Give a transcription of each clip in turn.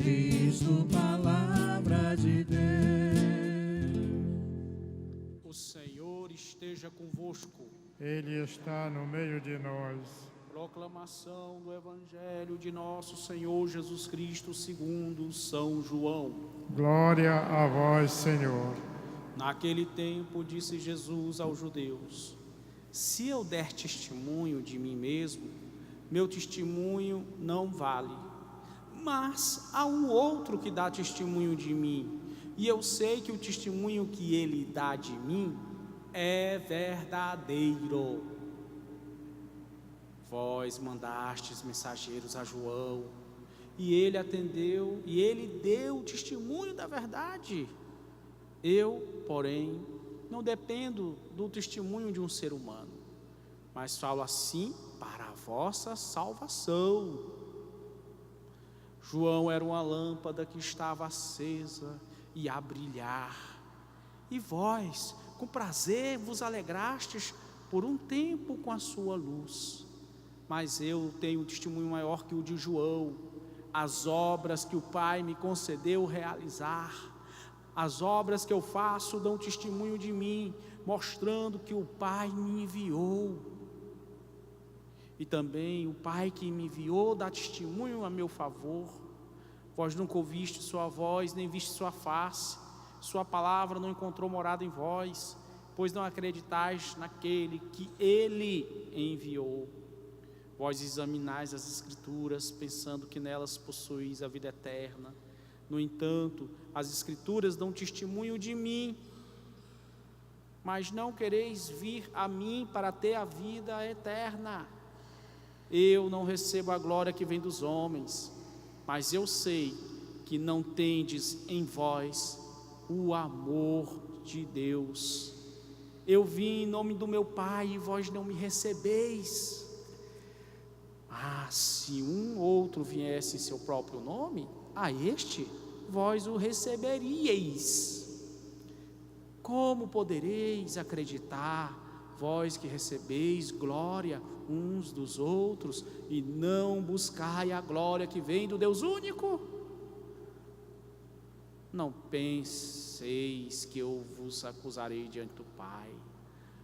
Cristo, palavra de Deus. O Senhor esteja convosco. Ele está no meio de nós. Proclamação do Evangelho de nosso Senhor Jesus Cristo segundo São João. Glória a vós, Senhor. Naquele tempo disse Jesus aos judeus: se eu der testemunho de mim mesmo, meu testemunho não vale. Mas há um outro que dá testemunho de mim, e eu sei que o testemunho que ele dá de mim é verdadeiro. Vós mandastes mensageiros a João, e ele atendeu, e ele deu testemunho da verdade. Eu, porém, não dependo do testemunho de um ser humano, mas falo assim para a vossa salvação. João era uma lâmpada que estava acesa e a brilhar, e vós, com prazer, vos alegrastes por um tempo com a sua luz. Mas eu tenho um testemunho maior que o de João, as obras que o Pai me concedeu realizar. As obras que eu faço dão testemunho de mim, mostrando que o Pai me enviou. E também o Pai que me enviou dá testemunho a meu favor. Vós nunca ouviste sua voz, nem viste sua face. Sua palavra não encontrou morada em vós, pois não acreditais naquele que Ele enviou. Vós examinais as Escrituras, pensando que nelas possuís a vida eterna. No entanto, as Escrituras dão testemunho de mim, mas não quereis vir a mim para ter a vida eterna. Eu não recebo a glória que vem dos homens, mas eu sei que não tendes em vós o amor de Deus. Eu vim em nome do meu Pai e vós não me recebeis. Se um outro viesse em seu próprio nome, a este vós o receberíeis. Como podereis acreditar, vós que recebeis glória uns dos outros, e não buscai a glória que vem do Deus único? Não penseis que eu vos acusarei diante do Pai.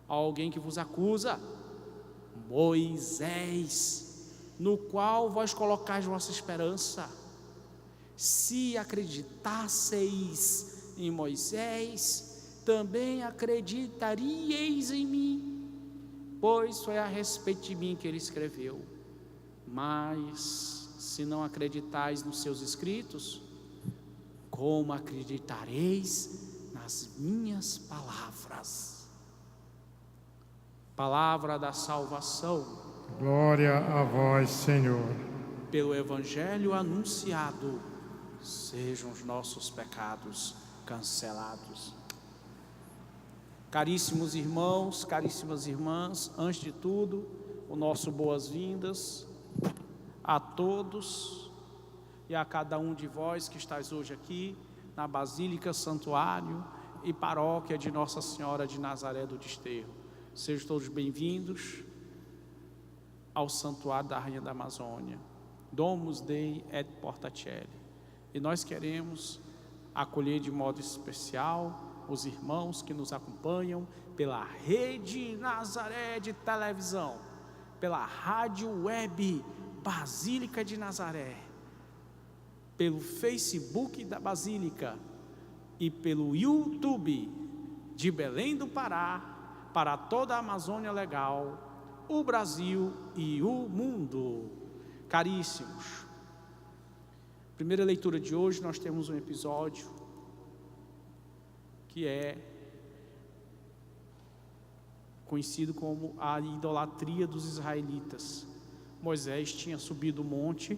Há alguém que vos acusa, Moisés, no qual vós colocais vossa esperança. Se acreditasseis em Moisés, também acreditaríeis em mim, pois foi a respeito de mim que ele escreveu. Mas se não acreditais nos seus escritos, como acreditareis nas minhas palavras? Palavra da salvação. Glória a vós, Senhor. Pelo Evangelho anunciado, sejam os nossos pecados cancelados. Caríssimos irmãos, caríssimas irmãs, antes de tudo, o nosso boas-vindas a todos e a cada um de vós que estáis hoje aqui na Basílica, Santuário e Paróquia de Nossa Senhora de Nazaré do Desterro. Sejam todos bem-vindos ao Santuário da Rainha da Amazônia, Domus Dei et Portacelli. E nós queremos acolher de modo especial os irmãos que nos acompanham pela Rede Nazaré de televisão, pela rádio web Basílica de Nazaré, pelo Facebook da Basílica e pelo YouTube de Belém do Pará para toda a Amazônia Legal, o Brasil e o mundo. Caríssimos, primeira leitura de hoje nós temos um episódio que é conhecido como a idolatria dos israelitas. Moisés tinha subido o monte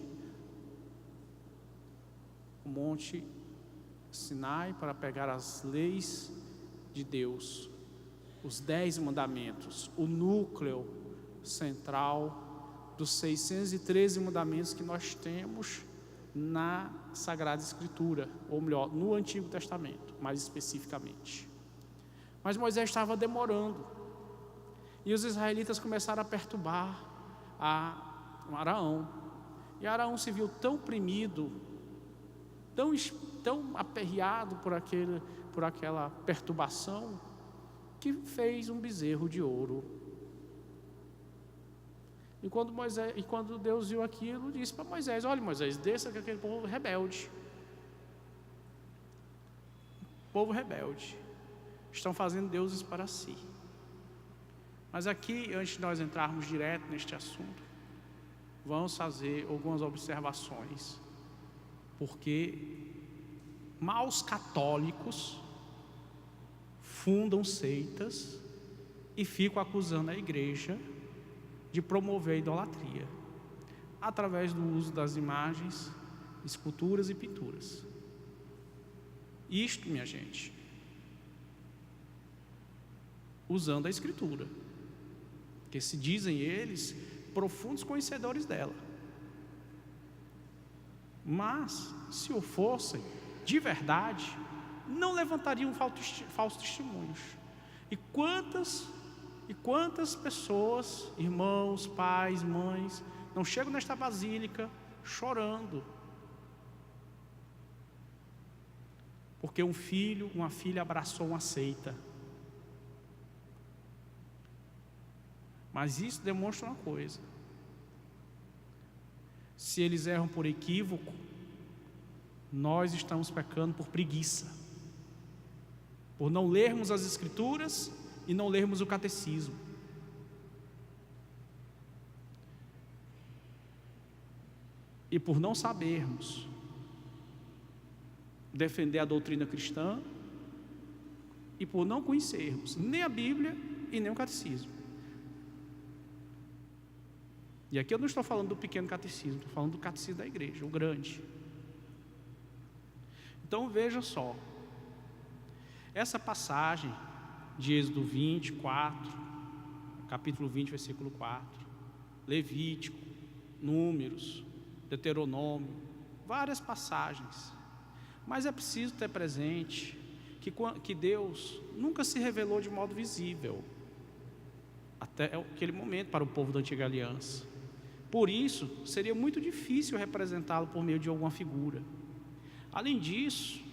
Sinai para pegar as leis de Deus, os 10 mandamentos, o núcleo central dos 613 mandamentos que nós temos na Sagrada Escritura, ou melhor, no Antigo Testamento, mais especificamente. Mas Moisés estava demorando, e os israelitas começaram a perturbar a Araão, e Araão se viu tão oprimido tão aperreado por aquela perturbação, que fez um bezerro de ouro. E quando Deus viu aquilo, disse para Moisés: olha, Moisés, desça com aquele povo rebelde. Povo rebelde. Estão fazendo deuses para si. Mas aqui, antes de nós entrarmos direto neste assunto, vamos fazer algumas observações. Porque maus católicos fundam seitas e ficam acusando a igreja de promover a idolatria através do uso das imagens, esculturas e pinturas. Isto, minha gente, usando a Escritura, que se dizem eles profundos conhecedores dela. Mas, se o fossem de verdade, não levantariam falsos testemunhos. E quantas pessoas, irmãos, pais, mães, não chegam nesta basílica chorando, porque um filho, uma filha abraçou uma seita. Mas isso demonstra uma coisa: se eles erram por equívoco, nós estamos pecando por preguiça, por não lermos as Escrituras e não lermos o catecismo. E por não sabermos defender a doutrina cristã, e por não conhecermos nem a Bíblia e nem o catecismo. E aqui eu não estou falando do pequeno catecismo, estou falando do catecismo da igreja, o grande. Então veja só, essa passagem de Êxodo 24, capítulo 20, versículo 4, Levítico, Números, Deuteronômio, várias passagens. Mas é preciso ter presente que Deus nunca se revelou de modo visível, até aquele momento, para o povo da antiga aliança. Por isso, seria muito difícil representá-lo por meio de alguma figura. Além disso,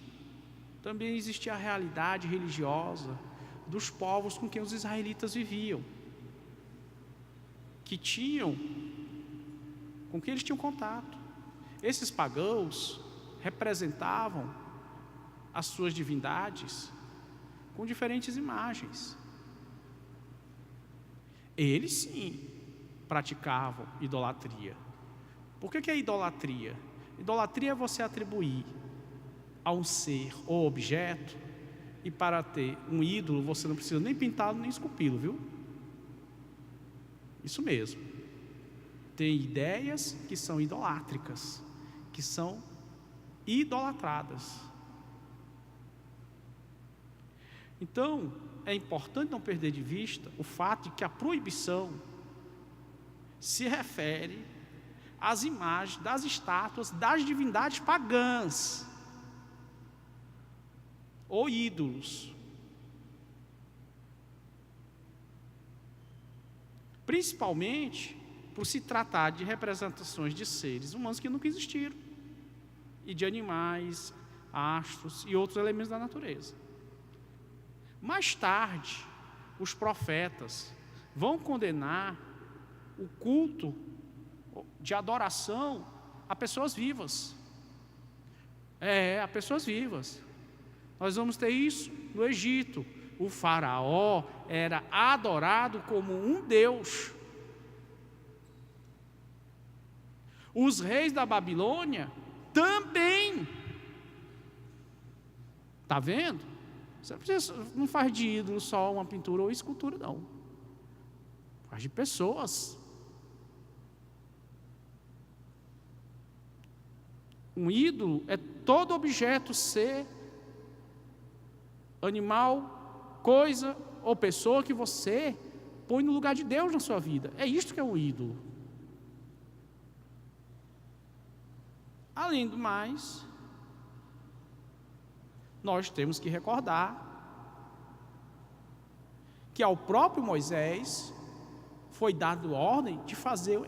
também existia a realidade religiosa dos povos com quem os israelitas viviam, com quem eles tinham contato. Esses pagãos representavam as suas divindades com diferentes imagens. Eles sim praticavam idolatria. Por que é idolatria? Idolatria é você atribuir a um ser ou objeto, e para ter um ídolo você não precisa nem pintá-lo nem esculpi-lo, viu? Isso mesmo. Tem ideias que são idolátricas, que são idolatradas. Então, é importante não perder de vista o fato de que a proibição se refere às imagens das estátuas das divindades pagãs ou ídolos, principalmente por se tratar de representações de seres humanos que nunca existiram, e de animais, astros e outros elementos da natureza. Mais tarde, os profetas vão condenar o culto de adoração a pessoas vivas. A pessoas vivas. Nós vamos ter isso no Egito. O faraó era adorado como um deus. Os reis da Babilônia também. Está vendo? Você não faz de ídolo só uma pintura ou escultura, não. Faz de pessoas. Um ídolo é todo objeto, ser, animal, coisa ou pessoa que você põe no lugar de Deus na sua vida. É isto que é um ídolo. Além do mais, nós temos que recordar que ao próprio Moisés foi dado ordem de fazer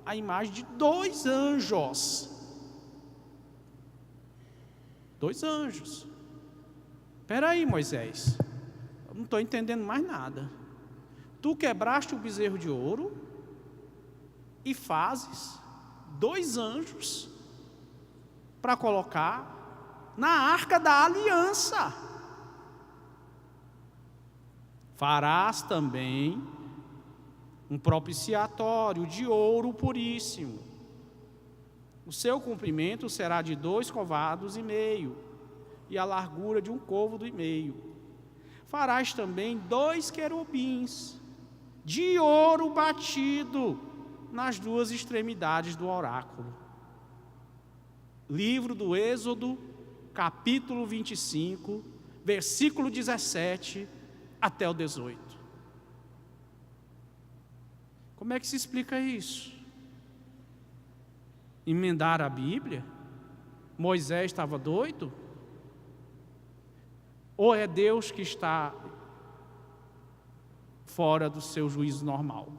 a imagem de 2 anjos. 2 anjos. Espera aí, Moisés, eu não estou entendendo mais nada. Tu quebraste o bezerro de ouro e fazes 2 anjos para colocar na arca da aliança. Farás também um propiciatório de ouro puríssimo. O seu comprimento será de 2 covados e meio, e a largura de 1 côvado e meio. Farás também 2 querubins de ouro batido nas 2 extremidades do oráculo. Livro do Êxodo, capítulo 25, versículo 17 até o 18. Como é que se explica isso? Emendar a Bíblia? Moisés estava doido? Ou é Deus que está fora do seu juízo normal?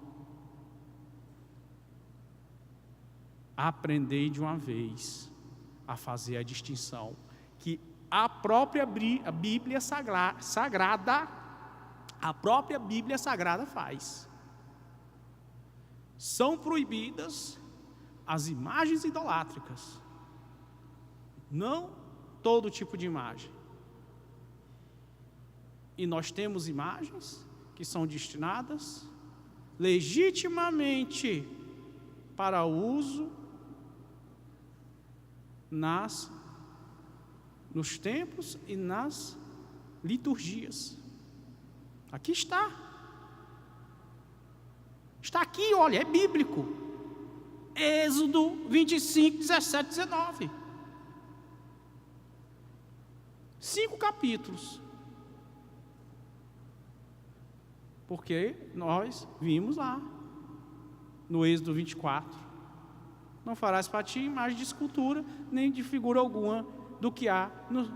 Aprendei de uma vez a fazer a distinção que a própria Bíblia Sagrada, a própria Bíblia Sagrada faz. São proibidas as imagens idolátricas, não todo tipo de imagem. E nós temos imagens que são destinadas legitimamente para uso nos templos e nas liturgias. Aqui está. Está aqui, olha, é bíblico. Êxodo 25, 17, 19. 5 capítulos. Porque nós vimos lá, no Êxodo 24. Não farás para ti imagem de escultura, nem de figura alguma do que há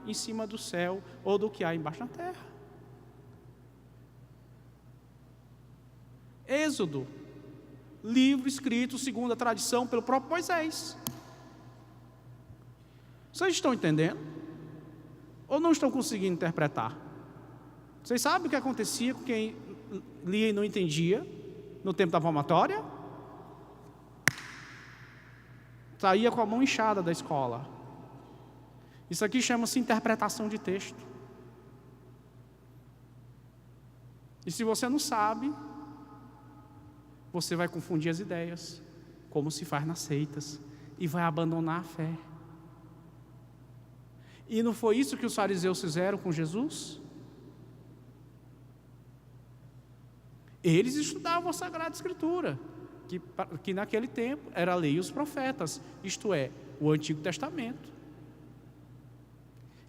em cima do céu ou do que há embaixo da terra. Êxodo, livro escrito segundo a tradição pelo próprio Moisés. Vocês estão entendendo? Ou não estão conseguindo interpretar? Vocês sabem o que acontecia com quem lia e não entendia no tempo da palmatória? Saía com a mão inchada da escola. Isso aqui chama-se interpretação de texto. E se você não sabe, você vai confundir as ideias, como se faz nas seitas, e vai abandonar a fé. E não foi isso que os fariseus fizeram com Jesus? Eles estudavam a Sagrada Escritura, que naquele tempo era a lei e os profetas, isto é, o Antigo Testamento,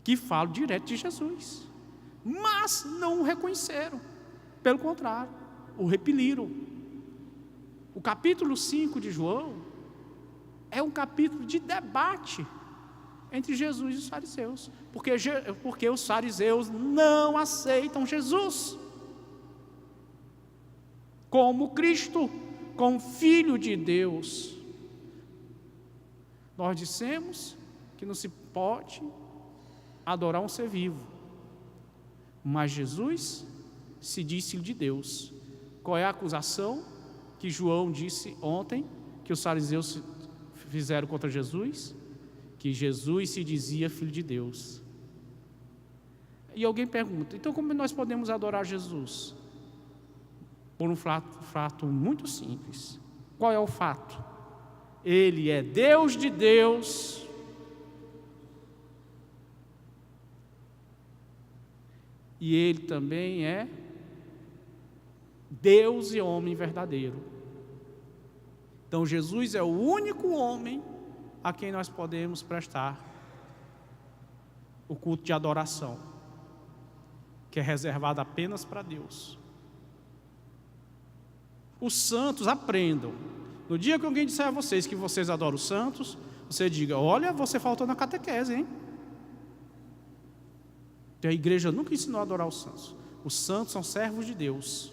que fala direto de Jesus, mas não o reconheceram, pelo contrário, o repeliram. O capítulo 5 de João é um capítulo de debate entre Jesus e os fariseus, porque os fariseus não aceitam Jesus como Cristo, como Filho de Deus. Nós dissemos que não se pode adorar um ser vivo, mas Jesus se diz Filho de Deus. Qual é a acusação que João disse ontem, que os fariseus fizeram contra Jesus? Que Jesus se dizia Filho de Deus. E alguém pergunta, então como nós podemos adorar Jesus? Por um fato muito simples. Qual é o fato? Ele é Deus de Deus e Ele também é Deus e homem verdadeiro. Então Jesus é o único homem a quem nós podemos prestar o culto de adoração, que é reservado apenas para Deus. Os santos aprendam. No dia que alguém disser a vocês que vocês adoram os santos, você diga, olha, você faltou na catequese, hein? A igreja nunca ensinou a adorar os santos. Os santos são servos de Deus.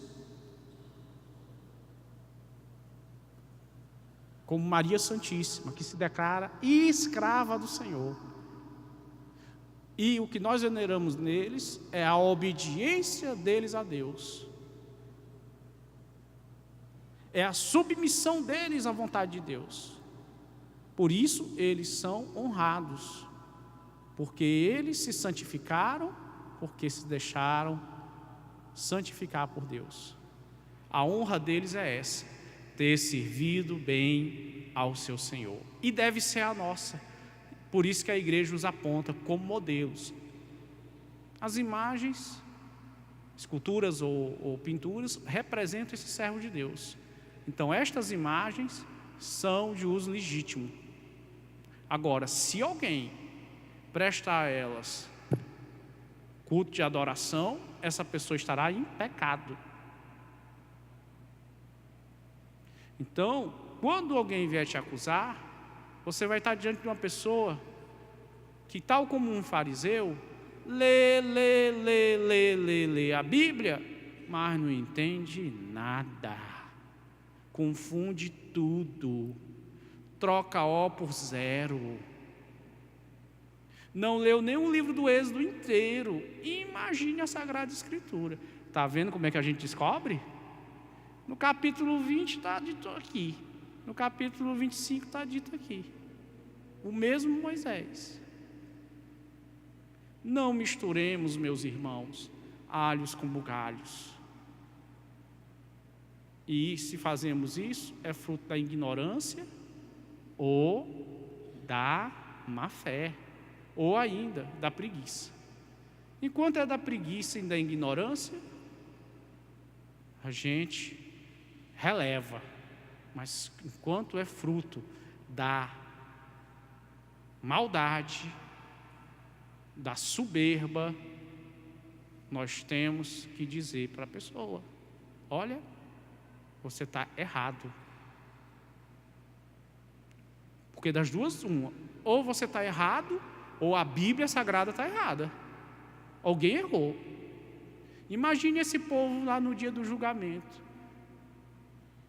Como Maria Santíssima, que se declara escrava do Senhor. E o que nós veneramos neles é a obediência deles a Deus. É a submissão deles à vontade de Deus. Por isso eles são honrados, porque eles se santificaram, porque se deixaram santificar por Deus. A honra deles é essa, ter servido bem ao seu Senhor. E deve ser a nossa. Por isso que a igreja os aponta como modelos. As imagens, esculturas ou pinturas, representam esse servo de Deus. Então estas imagens são de uso legítimo. Agora, se alguém prestar a elas culto de adoração, essa pessoa estará em pecado. Então, quando alguém vier te acusar, você vai estar diante de uma pessoa que, tal como um fariseu, lê a Bíblia, mas não entende nada, confunde tudo, troca O por zero, não leu nenhum livro do Êxodo inteiro. Imagine a Sagrada Escritura. Está vendo como é que a gente descobre? No capítulo 20 está dito aqui, no capítulo 25 está dito aqui, o mesmo Moisés. Não misturemos, meus irmãos, alhos com bugalhos. E se fazemos isso, é fruto da ignorância ou da má fé, ou ainda da preguiça. Enquanto é da preguiça e da ignorância, a gente releva. Mas enquanto é fruto da maldade, da soberba, nós temos que dizer para a pessoa: olha, você está errado. Porque das duas, uma, ou você está errado, ou a Bíblia Sagrada está errada. Alguém errou. Imagine esse povo lá no dia do julgamento,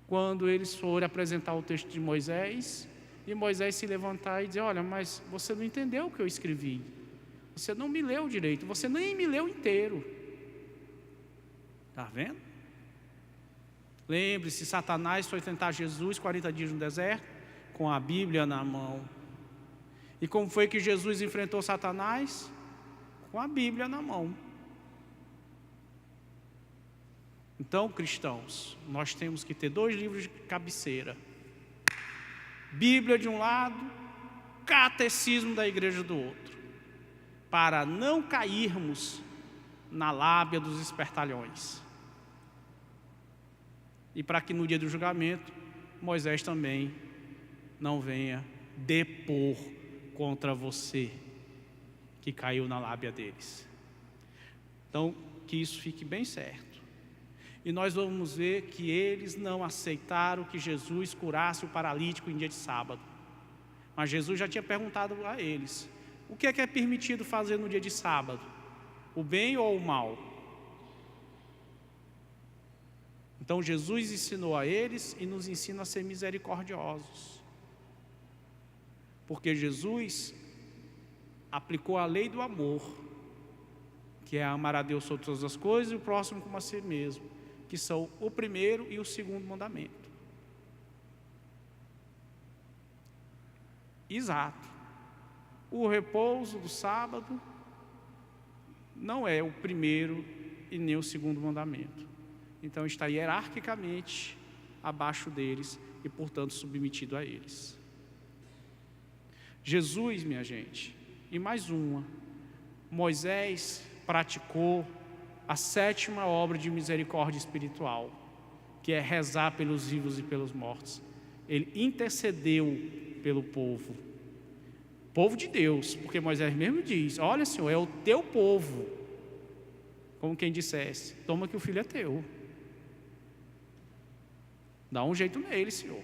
quando eles forem apresentar o texto de Moisés, e Moisés se levantar e dizer: olha, mas você não entendeu o que eu escrevi, você não me leu direito, você nem me leu inteiro. Está vendo? Lembre-se, Satanás foi tentar Jesus 40 dias no deserto, com a Bíblia na mão. E como foi que Jesus enfrentou Satanás? Com a Bíblia na mão. Então, cristãos, nós temos que ter 2 livros de cabeceira: Bíblia de um lado, Catecismo da Igreja do outro, para não cairmos na lábia dos espertalhões. E para que no dia do julgamento, Moisés também não venha depor contra você, que caiu na lábia deles. Então, que isso fique bem certo. E nós vamos ver que eles não aceitaram que Jesus curasse o paralítico em dia de sábado. Mas Jesus já tinha perguntado a eles: o que é permitido fazer no dia de sábado? O bem ou o mal? Então Jesus ensinou a eles e nos ensina a ser misericordiosos. Porque Jesus aplicou a lei do amor, que é amar a Deus sobre todas as coisas e o próximo como a si mesmo, que são o primeiro e o segundo mandamento. Exato. O repouso do sábado não é o primeiro e nem o segundo mandamento. Então está hierarquicamente abaixo deles e, portanto, submetido a eles. Jesus, minha gente, e mais uma: Moisés praticou a 7ª obra de misericórdia espiritual, que é rezar pelos vivos e pelos mortos. Ele intercedeu pelo povo de Deus, porque Moisés mesmo diz: olha, Senhor, é o teu povo, como quem dissesse: toma que o filho é teu, dá um jeito nele, Senhor.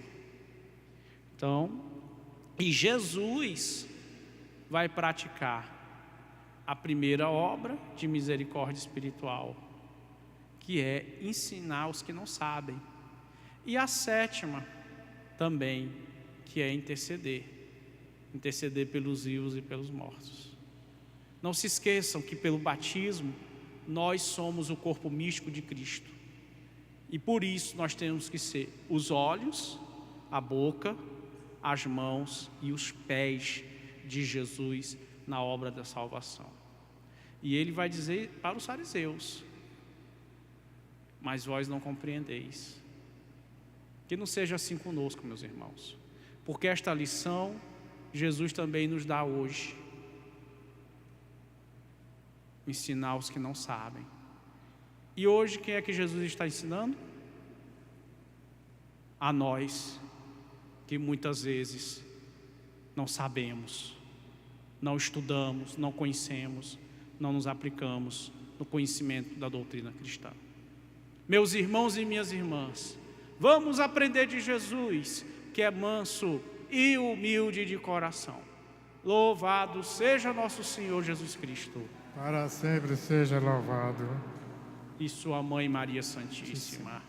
Então, e Jesus vai praticar a primeira obra de misericórdia espiritual, que é ensinar os que não sabem. E a 7ª também, que é interceder pelos vivos e pelos mortos. Não se esqueçam que pelo batismo nós somos o corpo místico de Cristo. E por isso nós temos que ser os olhos, a boca, as mãos e os pés de Jesus na obra da salvação. E ele vai dizer para os fariseus: mas vós não compreendeis. Que não seja assim conosco, meus irmãos, porque esta lição Jesus também nos dá hoje. Ensinar os que não sabem. E hoje quem é que Jesus está ensinando? A nós, que muitas vezes não sabemos, não estudamos, não conhecemos, não nos aplicamos no conhecimento da doutrina cristã. Meus irmãos e minhas irmãs, vamos aprender de Jesus, que é manso e humilde de coração. Louvado seja nosso Senhor Jesus Cristo. Para sempre seja louvado. E sua mãe Maria Santíssima.